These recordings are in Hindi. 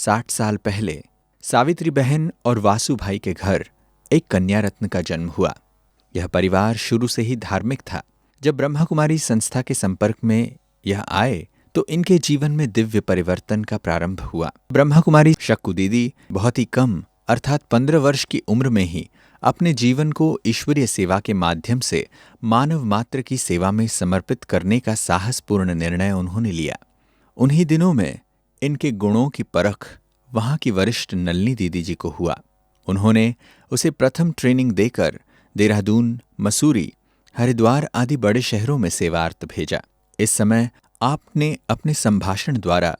60 साल पहले सावित्री बहन और वासु भाई के घर एक कन्या रत्न का जन्म हुआ। यह परिवार शुरू से ही धार्मिक था। जब ब्रह्मा कुमारी संस्था के संपर्क में यह आए तो इनके जीवन में दिव्य परिवर्तन का प्रारंभ हुआ। ब्रह्मा कुमारी शक्कू दीदी बहुत ही कम अर्थात 15 वर्ष की उम्र में ही अपने जीवन को ईश्वरीय सेवा के माध्यम से मानव मात्र की सेवा में समर्पित करने का साहसपूर्ण निर्णय उन्होंने लिया। उन्हीं दिनों में इनके गुणों की परख वहां की वरिष्ठ नलिनी दीदी जी को हुआ। उन्होंने उसे प्रथम ट्रेनिंग देकर देहरादून, मसूरी, हरिद्वार आदि बड़े शहरों में सेवार्थ भेजा। इस समय आपने अपने संभाषण द्वारा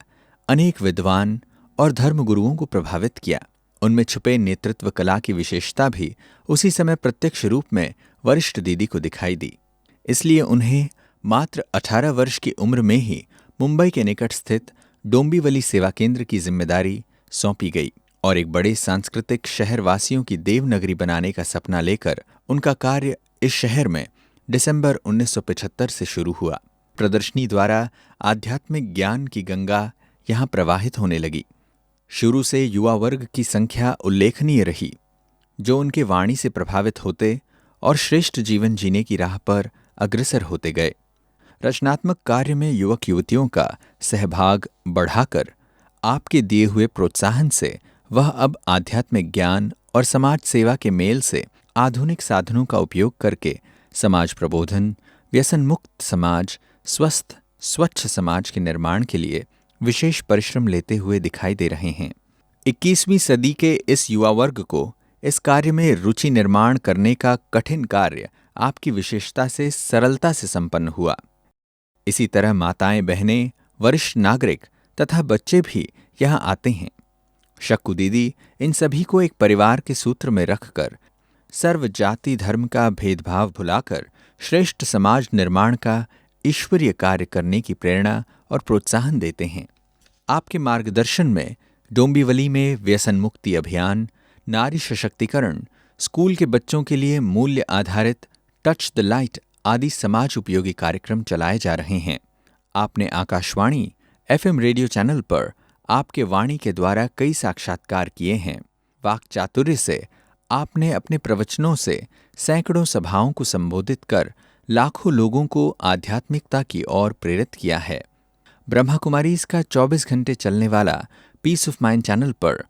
अनेक विद्वान और धर्मगुरुओं को प्रभावित किया। उनमें छुपे नेतृत्व कला की विशेषता भी उसी समय प्रत्यक्ष रूप में वरिष्ठ दीदी को दिखाई दी। इसलिए उन्हें मात्र 18 वर्ष की उम्र में ही मुंबई के निकट स्थित डोंबिवली सेवा केंद्र की जिम्मेदारी सौंपी गई और एक बड़े सांस्कृतिक शहर वासियों की देवनगरी बनाने का सपना लेकर उनका कार्य इस शहर में दिसंबर 1975 से शुरू हुआ। प्रदर्शनी द्वारा आध्यात्मिक ज्ञान की गंगा यहाँ प्रवाहित होने लगी। शुरू से युवा वर्ग की संख्या उल्लेखनीय रही, जो उनके वाणी से प्रभावित होते और श्रेष्ठ जीवन जीने की राह पर अग्रसर होते गए। रचनात्मक कार्य में युवक युवतियों का सहभाग बढ़ाकर आपके दिए हुए प्रोत्साहन से वह अब आध्यात्मिक ज्ञान और समाज सेवा के मेल से आधुनिक साधनों का उपयोग करके समाज प्रबोधन, व्यसन मुक्त समाज, स्वस्थ स्वच्छ समाज के निर्माण के लिए विशेष परिश्रम लेते हुए दिखाई दे रहे हैं। 21वीं सदी के इस युवा वर्ग को इस कार्य में रुचि निर्माण करने का कठिन कार्य आपकी विशेषता से सरलता से संपन्न हुआ। इसी तरह माताएं, बहनें, वरिष्ठ नागरिक तथा बच्चे भी यहाँ आते हैं। शक्कू दीदी इन सभी को एक परिवार के सूत्र में रखकर सर्व जाति धर्म का भेदभाव भुलाकर श्रेष्ठ समाज निर्माण का ईश्वरीय कार्य करने की प्रेरणा और प्रोत्साहन देते हैं। आपके मार्गदर्शन में डोंबिवली में व्यसन मुक्ति अभियान, नारी सशक्तिकरण, स्कूल के बच्चों के लिए मूल्य आधारित टच द लाइट आदि समाज उपयोगी कार्यक्रम चलाए जा रहे हैं। आपने आकाशवाणी FM रेडियो चैनल पर आपके वाणी के द्वारा कई साक्षात्कार किए हैं। वाक चातुर्य से आपने अपने प्रवचनों से सैकड़ों सभाओं को संबोधित कर लाखों लोगों को आध्यात्मिकता की ओर प्रेरित किया है। ब्रह्मा कुमारी इसका 24 घंटे चलने वाला पीस ऑफ माइंड चैनल पर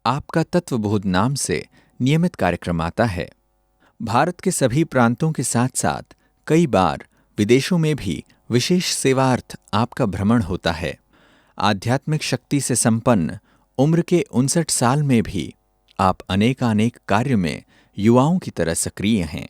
आपका तत्वबोध नाम से नियमित कार्यक्रम आता है। भारत के सभी प्रांतों के साथ साथ कई बार विदेशों में भी विशेष सेवार्थ आपका भ्रमण होता है। आध्यात्मिक शक्ति से संपन्न उम्र के 59 साल में भी आप अनेकानेक कार्य में युवाओं की तरह सक्रिय हैं।